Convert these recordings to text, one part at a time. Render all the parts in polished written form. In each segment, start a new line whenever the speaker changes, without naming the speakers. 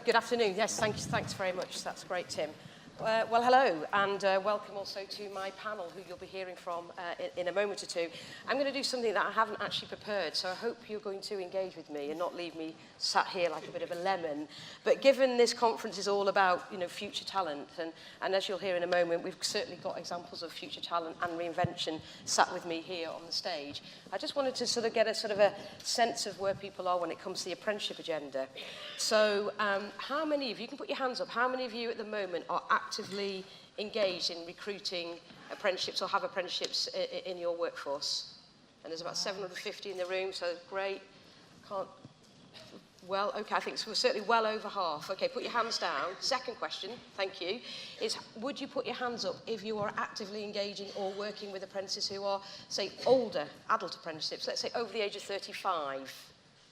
Good afternoon. Yes, thanks very much. That's great, Tim. Well, hello, and welcome also to my panel, who you'll be hearing from in a moment or two. I'm going to do something that I haven't actually prepared, so I hope you're going to engage with me and not leave me sat here like a bit of a lemon. But given this conference is all about, future talent, and as you'll hear in a moment, we've certainly got examples of future talent and reinvention sat with me here on the stage. I just wanted to sort of get a sense of where people are when it comes to the apprenticeship agenda. So how many of you, can put your hands up, how many of you at the moment are actively engaged in recruiting apprenticeships or have apprenticeships in your workforce? And there's about 750 in the room, so great. Well, okay, I think we're certainly well over half. Okay, put your hands down. Second question, thank you, is would you put your hands up if you are actively engaging or working with apprentices who are, say, older adult apprenticeships, let's say over the age of 35?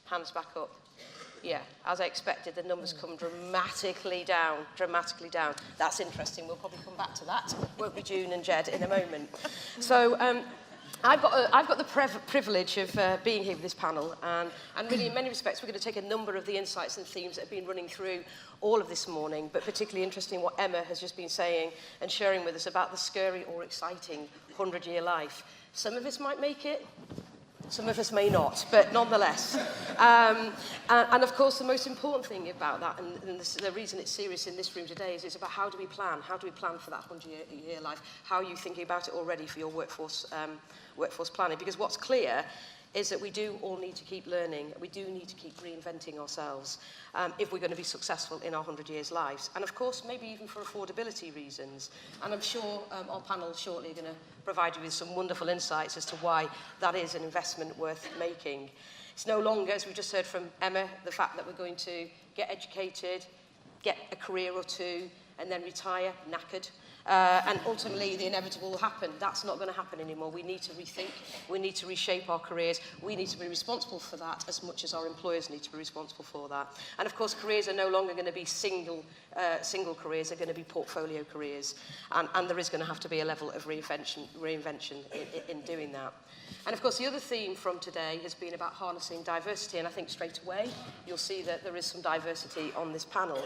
Hands back up. Yeah, as I expected, the numbers come dramatically down. That's interesting. We'll probably come back to that, won't we, June and Jed, in a moment. So I've got the privilege of being here with this panel, and really in many respects we're going to take a number of the insights and themes that have been running through all of this morning, but particularly interesting what Emma has just been saying and sharing with us about the scary or exciting 100-year life. Some of us might make it, some of us may not, but nonetheless. And of course, the most important thing about that, and the reason it's serious in this room today, is it's about how do we plan? How do we plan for that 100-year life? How are you thinking about it already for your workforce planning? Because what's clear is that we do all need to keep learning. We do need to keep reinventing ourselves if we're going to be successful in our 100 years' lives. And of course, maybe even for affordability reasons. And I'm sure our panel shortly are going to provide you with some wonderful insights as to why that is an investment worth making. It's no longer, as we just heard from Emma, the fact that we're going to get educated, get a career or two, and then retire knackered. And ultimately, the inevitable will happen. That's not going to happen anymore. We need to rethink. We need to reshape our careers. We need to be responsible for that as much as our employers need to be responsible for that. And of course, careers are no longer going to be single careers. They're going to be portfolio careers. And there is going to have to be a level of reinvention in doing that. And of course, the other theme from today has been about harnessing diversity. And I think straight away, you'll see that there is some diversity on this panel.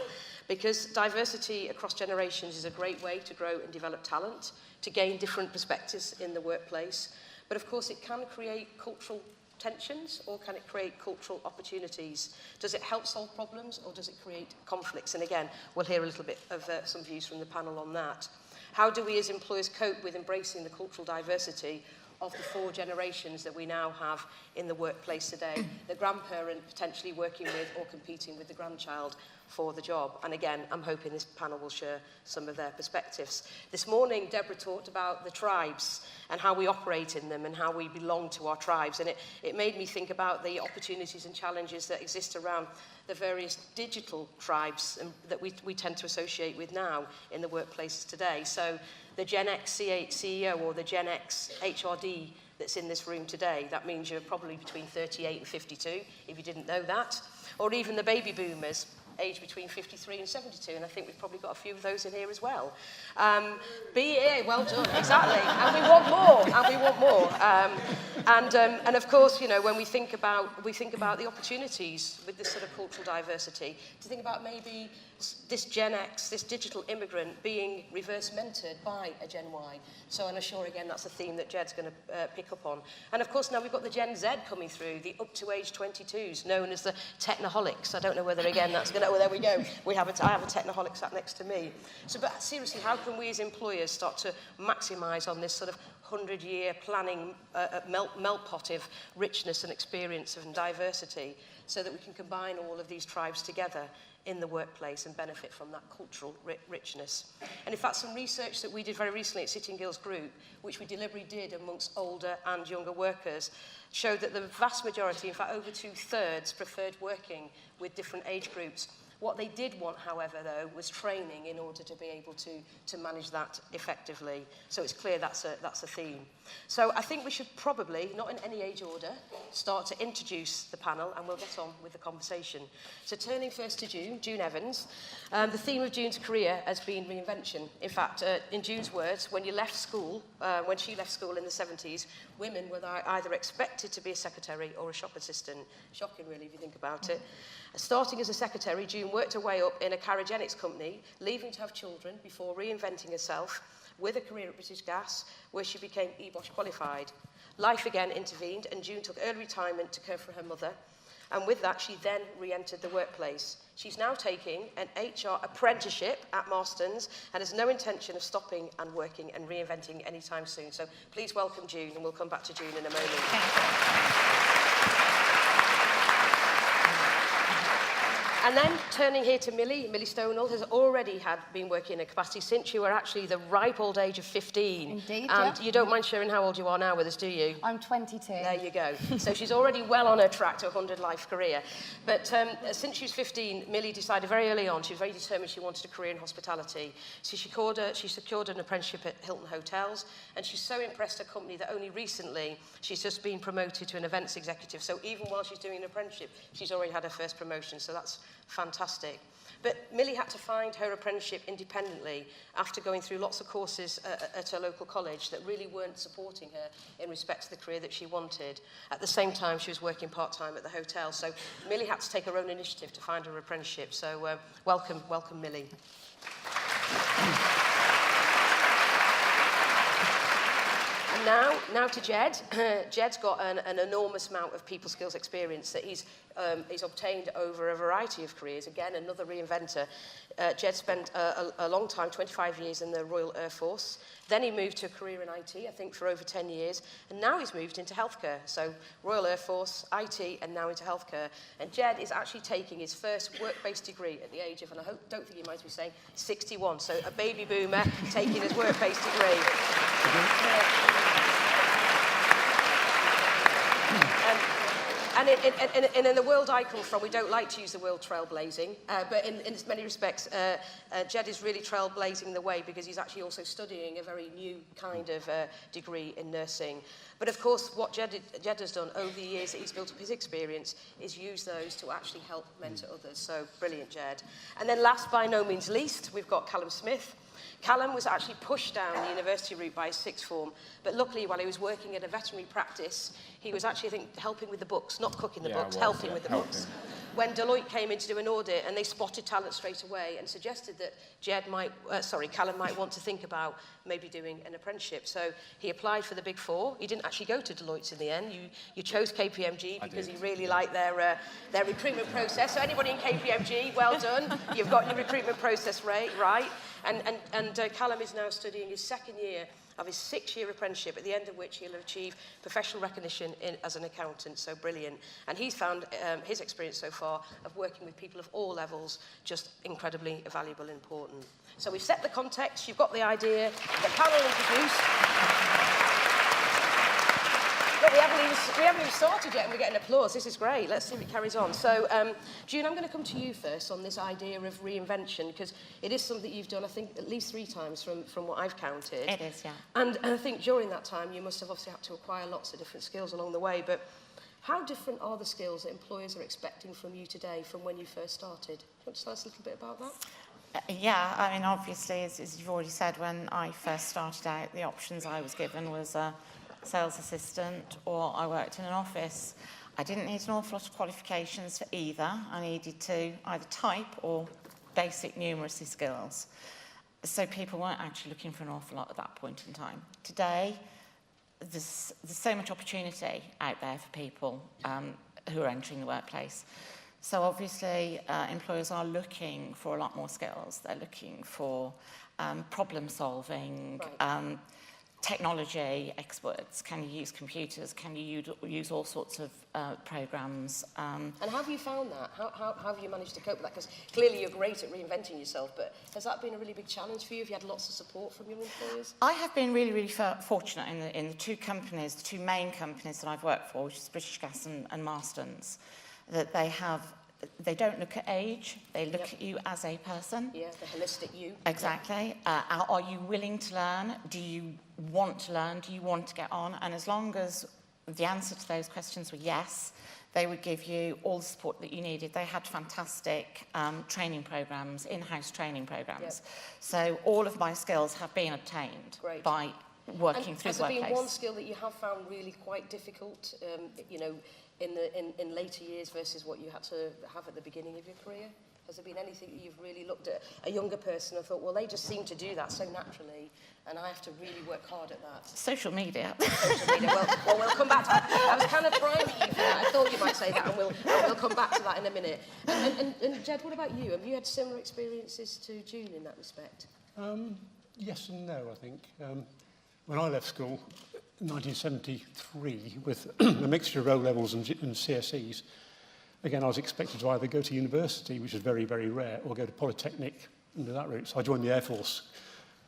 Because diversity across generations is a great way to grow and develop talent, to gain different perspectives in the workplace. But of course, it can create cultural tensions, or can it create cultural opportunities? Does it help solve problems, or does it create conflicts? And again, we'll hear a little bit of some views from the panel on that. How do we as employers cope with embracing the cultural diversity of the 4 generations that we now have in the workplace today? The grandparent potentially working with or competing with the grandchild for the job. And again, I'm hoping this panel will share some of their perspectives. This morning, Deborah talked about the tribes and how we operate in them and how we belong to our tribes. And it made me think about the opportunities and challenges that exist around the various digital tribes that we tend to associate with now in the workplaces today. So the Gen X CEO or the Gen X HRD that's in this room today, that means you're probably between 38 and 52, if you didn't know that. Or even the baby boomers, aged between 53 and 72, and I think we've probably got a few of those in here as well. BA, well done, exactly, and we want more. And of course, when we think about the opportunities with this sort of cultural diversity, to think about maybe this Gen X, this digital immigrant, being reverse mentored by a Gen Y. So I'm sure, again, that's a theme that Jed's going to pick up on. And of course, now we've got the Gen Z coming through, the up to age 22s, known as the technoholics. I don't know whether, again, that's going to, oh, there we go. I have a technoholic sat next to me. So, but seriously, how can we as employers start to maximise on this sort of 100-year planning melt pot of richness and experience and diversity, so that we can combine all of these tribes together in the workplace and benefit from that cultural richness? And in fact, some research that we did very recently at Sitting Girls Group, which we deliberately did amongst older and younger workers, showed that the vast majority, in fact over 2/3, preferred working with different age groups. What they did want, however, though, was training in order to be able to manage that effectively. So it's clear that's a theme. So I think we should probably, not in any age order, start to introduce the panel, and we'll get on with the conversation. So turning first to June Evans, the theme of June's career has been reinvention. In fact, in June's words, when she left school in the 70s, women were either expected to be a secretary or a shop assistant. Shocking, really, if you think about it. Starting as a secretary, June then worked her way up in a cryogenics company, leaving to have children before reinventing herself with a career at British Gas, where she became EBOSH qualified. Life again intervened, and June took early retirement to care for her mother. And with that, she then re-entered the workplace. She's now taking an HR apprenticeship at Marston's and has no intention of stopping and working and reinventing anytime soon. So please welcome June, and we'll come back to June in a moment. And then turning here to Millie Stonewall has already been working in a capacity since you were actually the ripe old age of 15.
Indeed,
And you don't mind sharing how old you are now with us, do you?
I'm 22.
There you go. So she's already well on her track to a 100-life career. But since she was 15, Millie decided very early on, she was very determined she wanted a career in hospitality. So she secured an apprenticeship at Hilton Hotels, and she's so impressed her company that only recently she's just been promoted to an events executive. So even while she's doing an apprenticeship, she's already had her first promotion. So that's fantastic. But Millie had to find her apprenticeship independently after going through lots of courses at her local college that really weren't supporting her in respect to the career that she wanted. At the same time, she was working part-time at the hotel. So Millie had to take her own initiative to find her apprenticeship. So welcome, Millie. And now to Jed. Jed's got an enormous amount of people skills experience that he's obtained over a variety of careers. Again, another reinventor. Jed spent a long time, 25 years in the Royal Air Force. Then he moved to a career in IT, I think for over 10 years. And now he's moved into healthcare. So Royal Air Force, IT, and now into healthcare. And Jed is actually taking his first work-based degree at the age of, and I don't think he might be saying, 61. So a baby boomer taking his work-based degree. And in the world I come from, we don't like to use the word trailblazing, but in many respects, Jed is really trailblazing the way because he's actually also studying a very new kind of degree in nursing. But of course, what Jed has done over the years that he's built up his experience is use those to actually help mentor others. So brilliant, Jed. And then last, by no means least, we've got Callum Smith. Callum was actually pushed down the university route by his sixth form, but luckily while he was working at a veterinary practice, he was actually, I think, helping with the books, not cooking the books, helping with the books. When Deloitte came in to do an audit and they spotted talent straight away and suggested that Callum might want to think about maybe doing an apprenticeship. So he applied for the Big Four. He didn't actually go to Deloitte's in the end. You chose KPMG because he really liked their recruitment process. So anybody in KPMG, well done. You've got your recruitment process right. And Callum is now studying his second year of his 6-year apprenticeship, at the end of which he'll achieve professional recognition as an accountant. So brilliant. And he's found his experience so far of working with people of all levels just incredibly valuable and important. So we've set the context, you've got the idea, the panel introduced. But we haven't even started yet and we're getting applause. This is great. Let's see if it carries on. So, June, I'm going to come to you first on this idea of reinvention, because it is something you've done, I think, at least 3 times from what I've counted.
It is, yeah.
And I think during that time, you must have obviously had to acquire lots of different skills along the way. But how different are the skills that employers are expecting from you today from when you first started? Do you want to tell us a little bit about that?
Yeah, I mean, obviously, as you've already said, when I first started out, the options I was given was sales assistant or I worked in an office. I didn't need an awful lot of qualifications for either. I needed to either type or basic numeracy skills. So people weren't actually looking for an awful lot at that point in time. Today, there's so much opportunity out there for people who are entering the workplace. So obviously, employers are looking for a lot more skills. They're looking for problem solving, right. Technology experts. Can you use computers? Can you use all sorts of programs?
And how have you found that? How have you managed to cope with that? Because clearly you're great at reinventing yourself, but has that been a really big challenge for you? Have you had lots of support from your employers?
I have been really, really fortunate in the 2 companies, the 2 main companies that I've worked for, which is British Gas and Marston's, that they don't look at age, they look at you as a person. Yeah, the holistic you. Exactly. Are you willing to learn? Do you want to learn? Do you want to get on? And as long as the answer to those questions were yes, they would give you all the support that you needed. They had fantastic training programs, in-house training programs. Yep. So all of my skills have been obtained by working through the workplace. Has there been one skill that you have found really quite difficult, in later years versus what you had to have at the beginning of your career?
Has there been anything that you've really looked at a younger person and thought, well, they just seem to do that so naturally, and I have to really work hard at that?
Social media.
Social media. Well, we'll come back to that. I was kind of priming you for that. I thought you might say that, and we'll come back to that in a minute. And Jed, what about you? Have you had similar experiences to June in that respect?
Yes and no, I think. When I left school in 1973 with a mixture of O-levels and CSEs, again, I was expected to either go to university, which is very, very rare, or go to Polytechnic and do that route. So I joined the Air Force,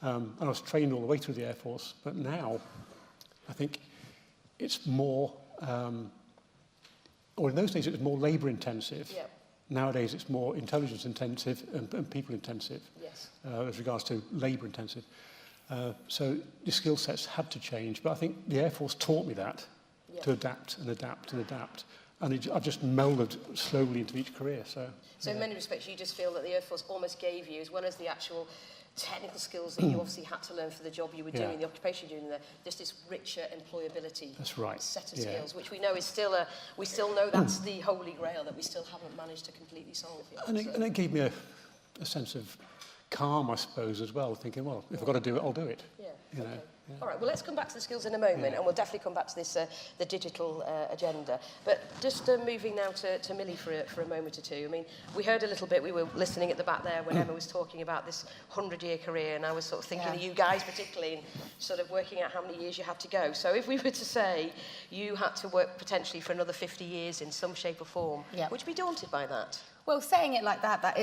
and I was trained all the way through the Air Force. But now, I think it's more, or in those days it was more labour intensive.
Yep.
Nowadays it's more intelligence intensive and people intensive,
yes.
As regards to labour intensive. So the skill sets had to change, but I think the Air Force taught me that,
Yep.
to adapt and adapt and adapt. And I've just moulded slowly into each career. So
in many respects, you just feel that the Air Force almost gave you, as well as the actual technical skills that you obviously had to learn for the job you were doing, the occupation you were doing, just this richer employability set of skills, which we know is still we still know that's the holy grail that we still haven't managed to completely solve yet.
And it gave me a sense of calm, I suppose, as well, thinking, well, if I've got to do it, I'll do it.
Yeah.
You know?
Okay. Yeah. All right, well, let's come back to the skills in a moment, and we'll definitely come back to this, the digital agenda. But just moving now to Millie for a moment or two. I mean, we heard a little bit, we were listening at the back there when Emma was talking about this 100-year career, and I was sort of thinking of you guys particularly, and sort of working out how many years you have to go. So if we were to say you had to work potentially for another 50 years in some shape or form, would you be daunted by that?
Well, saying it like that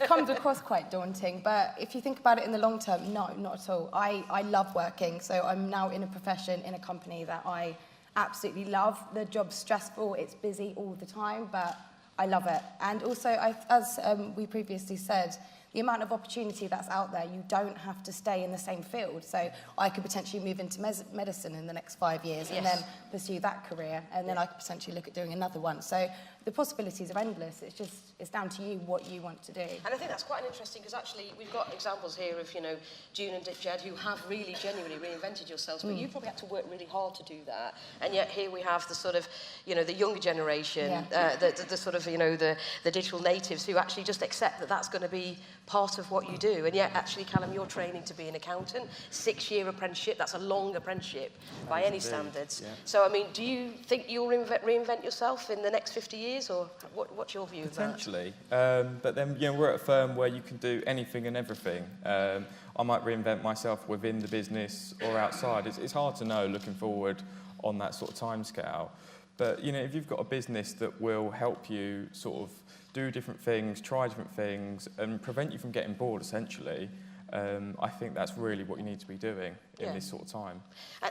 comes across quite daunting, but if you think about it in the long term, no, not at all. I love working, so I'm now in a profession, in a company that I absolutely love. The job's stressful, it's busy all the time, but I love it. And also, as we previously said, the amount of opportunity that's out there, you don't have to stay in the same field. So I could potentially move into medicine in the next 5 years and then pursue that career, and then I could potentially look at doing another one. So the possibilities are endless. It's down to you what you want to do.
And I think that's quite interesting, because actually we've got examples here of, June and Jed, who have really genuinely reinvented yourselves, but you probably had to work really hard to do that. And yet here we have the sort of, the younger generation, the sort of, the digital natives who actually just accept that that's going to be part of what you do. And yet, actually, Callum, you're training to be an accountant, 6-year apprenticeship. That's a long apprenticeship by any standards. Yeah. So, I mean, do you think you'll reinvent yourself in the next 50 years, or what's your view of that?
Potentially. But then, we're at a firm where you can do anything and everything. I might reinvent myself within the business or outside. It's hard to know looking forward on that sort of timescale. But, if you've got a business that will help you sort of do different things, try different things, and prevent you from getting bored, essentially, I think that's really what you need to be doing in this sort of time.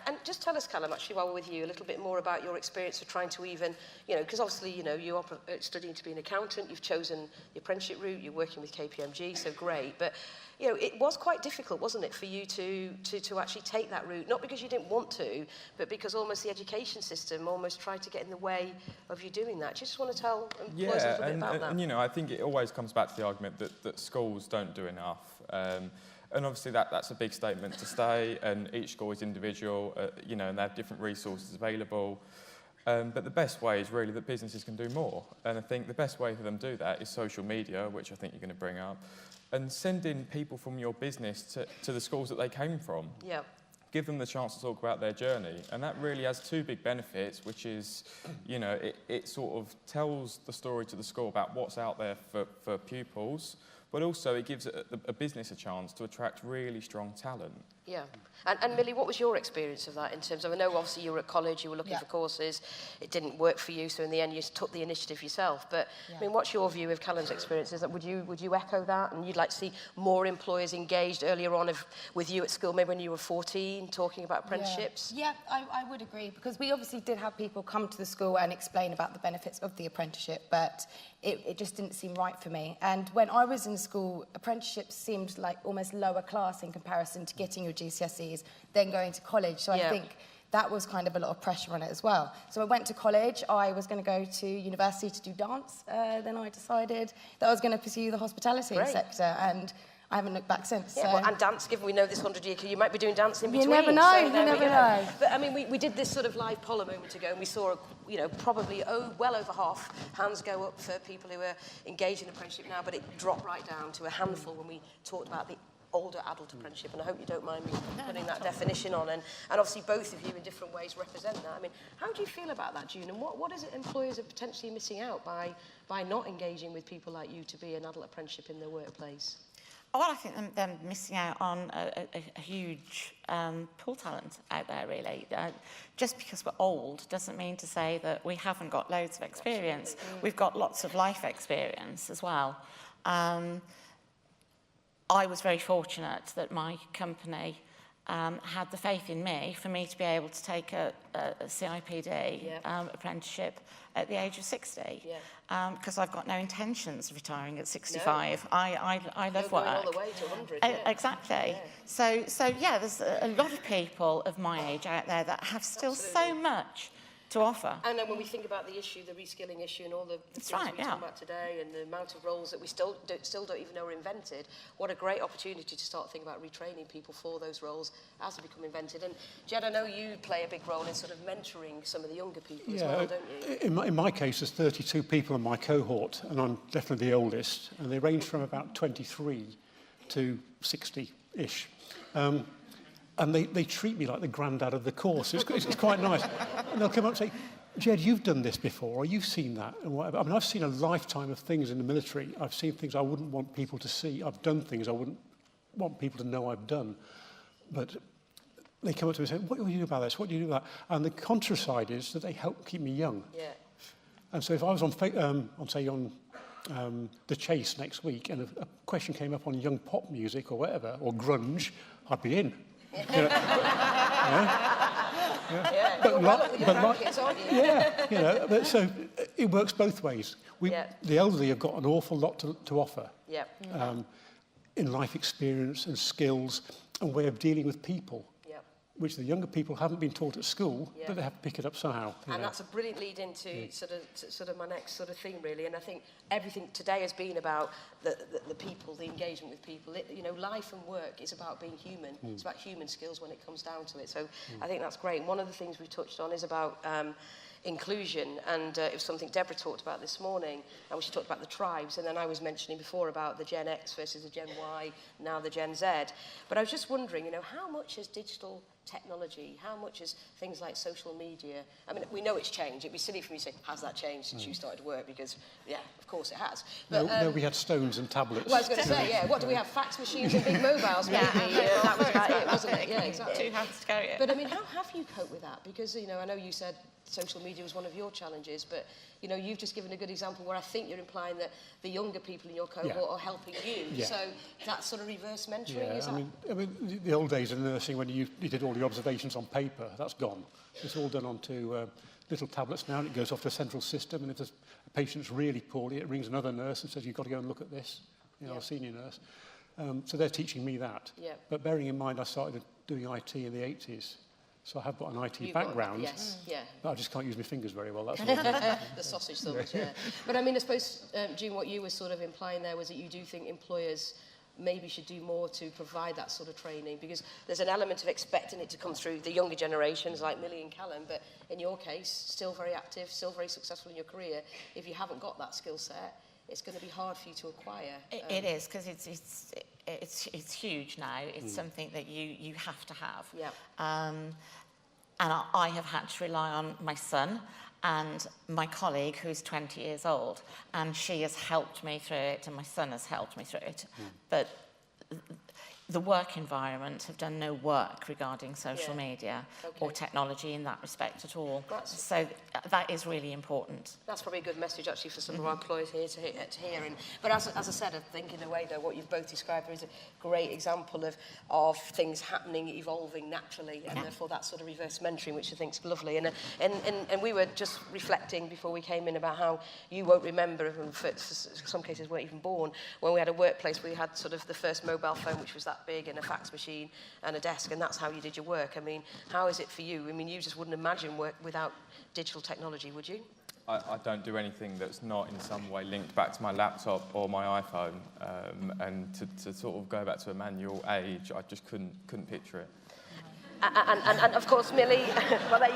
And just tell us, Callum, actually, while we're with you, a little bit more about your experience of trying to even, because obviously, you are studying to be an accountant, you've chosen the apprenticeship route, you're working with KPMG, so great, but it was quite difficult, wasn't it, for you to actually take that route, not because you didn't want to, but because almost the education system almost tried to get in the way of you doing that. Do you just want to tell employers a little bit about that?
And I think it always comes back to the argument that schools don't do enough. And obviously that's a big statement to say, and each school is individual, and they have different resources available. But the best way is really that businesses can do more. And I think the best way for them to do that is social media, which I think you're going to bring up, and sending people from your business to the schools that they came from. Yeah. Give them the chance to talk about their journey. And that really has two big benefits, which is, it sort of tells the story to the school about what's out there for pupils, but also it gives a business a chance to attract really strong talent.
Yeah. And Millie, what was your experience of that in terms of, I know obviously you were at college, you were looking for courses, it didn't work for you, so in the end you took the initiative yourself. But, I mean, what's your view of Callum's experiences? Would you echo that? And you'd like to see more employers engaged earlier on with you at school, maybe when you were 14, talking about apprenticeships?
Yeah, I would agree, because we obviously did have people come to the school and explain about the benefits of the apprenticeship, but it just didn't seem right for me. And when I was in school, apprenticeships seemed like almost lower class in comparison to getting your GCSEs, then going to college. So I think that was kind of a lot of pressure on it as well. So I went to college. I was going to go to university to do dance. Then I decided that I was going to pursue the hospitality sector. And I haven't looked back since.
Yeah,
so.
well, and dance, given we know this 100-year, you might be doing dance in between.
You never know,
so
you
there we
never
go.
know.
But I mean, we did this sort of live poll a moment ago, and we saw, probably well over half hands go up for people who are engaged in apprenticeship now, but it dropped right down to a handful when we talked about the older adult apprenticeship, and I hope you don't mind me putting that definition on, and obviously both of you in different ways represent that. I mean, how do you feel about that, June, and what is it employers are potentially missing out by not engaging with people like you to be an adult apprenticeship in their workplace?
Well, I think they're missing out on a huge pool talent out there, really. Just because we're old doesn't mean to say that we haven't got loads of experience.
Absolutely.
We've got lots of life experience as well. I was very fortunate that my company had the faith in me for me to be able to take a CIPD apprenticeship at the age of 60. Because I've got no intentions of retiring at 65. No. I love work.
All the way to 100.
Exactly.
Yeah.
So yeah, there's a lot of people of my age out there that have still so much to offer.
And then when we think about the issue, the reskilling issue, and all the things we talk about today, and the amount of roles that we still don't even know are invented, what a great opportunity to start thinking about retraining people for those roles as they become invented. And Jed, I know you play a big role in sort of mentoring some of the younger people as well, don't you?
In my case, there's 32 people in my cohort, and I'm definitely the oldest, and they range from about 23 to 60-ish. And they treat me like the granddad of the course. It's quite nice. And they'll come up and say, Jed, you've done this before, or you've seen that, and whatever. I mean, I've seen a lifetime of things in the military. I've seen things I wouldn't want people to see. I've done things I wouldn't want people to know I've done. But they come up to me and say, what do you do about this? What do you do about that? And the contra side is that they help keep me young.
Yeah.
And so if I was on The Chase next week, and a question came up on young pop music or whatever, or grunge, I'd be in. But so it works both ways. The elderly have got an awful lot to offer in life experience and skills and way of dealing with people, which the younger people haven't been taught at school, but they have to pick it up somehow.
And that's a brilliant lead into sort of my next sort of theme, really. And I think everything today has been about the people, the engagement with people. Life and work is about being human. It's about human skills when it comes down to it. So I think that's great. And one of the things we touched on is about inclusion, and it was something Deborah talked about this morning, and she talked about the tribes, and then I was mentioning before about the Gen X versus the Gen Y, now the Gen Z. But I was just wondering, how much has digital technology, how much is things like social media, I mean, we know it's changed. It'd be silly for me to say, has that changed since you started work? Because, of course it has. But,
no, we had stones and tablets.
Well, I was going to say, what do we have, fax machines and big mobiles, maybe? That was about it, wasn't it? Yeah, exactly.
2 hands to go.
But, I mean, how have you coped with that? Because, I know you said social media was one of your challenges, but, you've just given a good example where I think you're implying that the younger people in your cohort are helping you. Yeah. So that's sort of reverse mentoring, is that?
I mean, the old days of nursing, when you did all the observations on paper, that's gone. It's all done onto little tablets now, and it goes off to a central system, and if a patient's really poorly, it rings another nurse and says, you've got to go and look at this, a senior nurse. So they're teaching me that. Yeah. But bearing in mind, I started doing IT in the 80s. So I have got an IT background, but I just can't use my fingers very well. That's
the sausage thought, But I mean, I suppose, June, what you were sort of implying there was that you do think employers maybe should do more to provide that sort of training, because there's an element of expecting it to come through the younger generations like Millie and Callum, but in your case, still very active, still very successful in your career. If you haven't got that skill set, it's going to be hard for you to acquire.
It is, because it's huge now. It's something that you have to have.
Yeah.
And I have had to rely on my son and my colleague, who's 20 years old, and she has helped me through it, and my son has helped me through it. But the work environment have done no work regarding social media or technology in that respect at all. So that is really important. That's
probably a good message, actually, for some of our employers here to hear. But as I said, I think in a way, though, what you've both described is a great example of things happening, evolving naturally, and therefore that sort of reverse mentoring, which I think is lovely. And we were just reflecting before we came in about how you won't remember, and for some cases weren't even born, when we had a workplace where we had sort of the first mobile phone, which was that big, and a fax machine and a desk, and that's how you did your work. I mean, how is it for you? I mean, you just wouldn't imagine work without digital technology, would you?
I don't do anything that's not in some way linked back to my laptop or my iPhone. And to sort of go back to a manual age, I just couldn't picture it.
And of course, Millie, well, there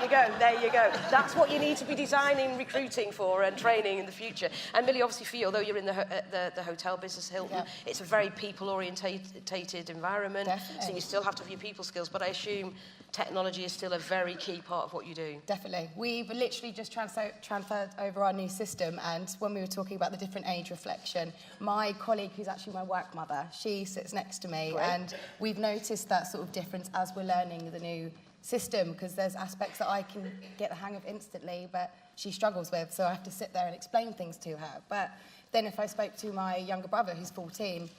you go. That's what you need to be designing recruiting for and training in the future. And Millie, obviously for you, although you're in the hotel business, Hilton, it's a very people-orientated environment.
Definitely.
So you still have to have your people skills, but I assume technology is still a very key part of what you do.
Definitely. We've literally just transferred over our new system, and when we were talking about the different age reflection, my colleague, who's actually my work mother, she sits next to me,
Great.
and we've noticed that sort of difference as we're learning the new system, because there's aspects that I can get the hang of instantly, but she struggles with, so I have to sit there and explain things to her. But then if I spoke to my younger brother, who's 14,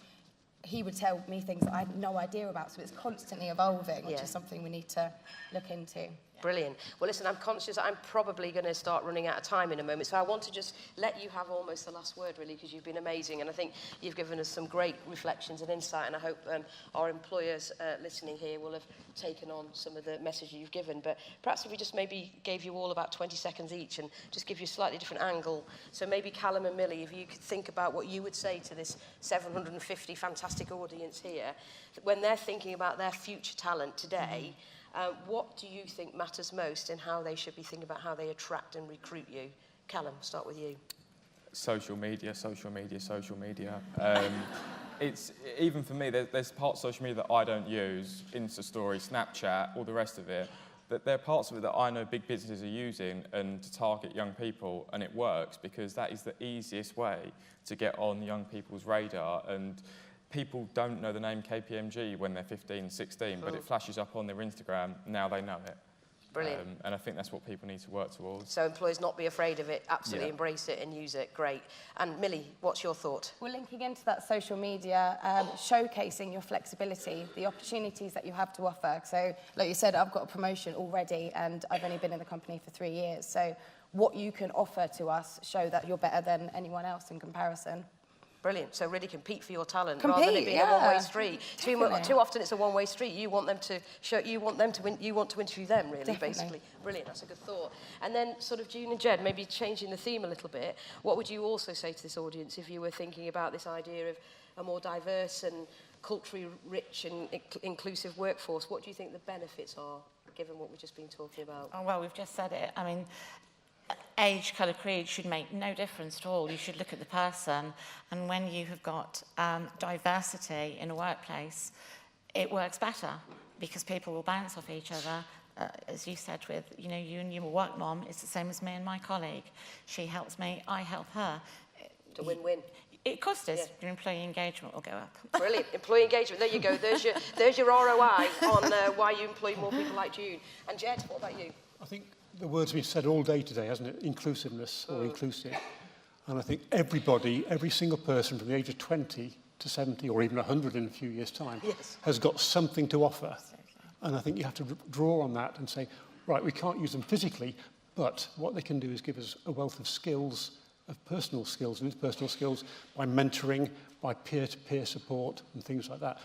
he would tell me things that I had no idea about, so it's constantly evolving, which is something we need to look into.
Brilliant. Well, listen, I'm conscious that I'm probably going to start running out of time in a moment, so I want to just let you have almost the last word, really, because you've been amazing, and I think you've given us some great reflections and insight, and I hope our employers listening here will have taken on some of the message you've given. But perhaps if we just maybe gave you all about 20 seconds each and just give you a slightly different angle. So maybe Callum and Millie, if you could think about what you would say to this 750 fantastic audience here, when they're thinking about their future talent today, what do you think matters most in how they should be thinking about how they attract and recruit you? Callum, start with you.
Social media. It's even for me, there's parts of social media that I don't use, Insta Story, Snapchat, all the rest of it. That there are parts of it that I know big businesses are using and to target young people, and it works because that is the easiest way to get on young people's radar. And people don't know the name KPMG when they're 15, 16, but it flashes up on their Instagram, now they know it.
Brilliant.
And I think that's what people need to work towards.
So employers not be afraid of it, absolutely embrace it and use it. Great. And Millie, what's your thought?
Well, linking into that social media, showcasing your flexibility, the opportunities that you have to offer. So, like you said, I've got a promotion already and I've only been in the company for 3 years. So what you can offer to us show that you're better than anyone else in comparison.
Brilliant. So really compete for your talent rather than it being a one-way street. Too often it's a one-way street. You want them to show, you want them to win, you want to interview them, really, basically. Brilliant. That's a good thought. And then sort of June and Jed, maybe changing the theme a little bit, what would you also say to this audience if you were thinking about this idea of a more diverse and culturally rich and inclusive workforce? What do you think the benefits are, given what we've just been talking about?
Oh, well, we've just said it. I mean, age, colour, creed should make no difference at all. You should look at the person, and when you have got diversity in a workplace, it works better because people will bounce off each other. As you said with, you know, you and your work mom, it's the same as me and my colleague. She helps me, I help her.
It's a win-win.
It costs us. Your employee engagement will go up.
Brilliant. Employee engagement. There you go. There's your ROI on why you employ more people like June. And Jed, what about you?
I think the words we've said all day today, hasn't it? Inclusiveness or inclusive. And I think everybody, every single person from the age of 20 to 70 or even 100 in a few years' time has got something to offer. And I think you have to draw on that and say, right, we can't use them physically, but what they can do is give us a wealth of skills, of personal skills and interpersonal skills by mentoring, by peer-to-peer support and things like that,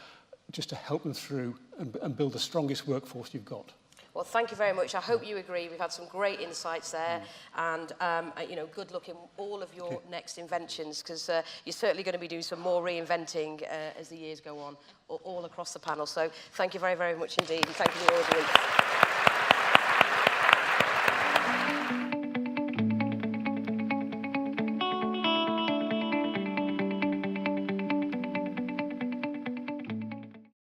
just to help them through and build the strongest workforce you've got.
Well, thank you very much. I hope you agree. We've had some great insights there, and you know, good luck in all of your next inventions, because you're certainly going to be doing some more reinventing as the years go on, all across the panel. So, thank you very, very much indeed, and thank you to the audience.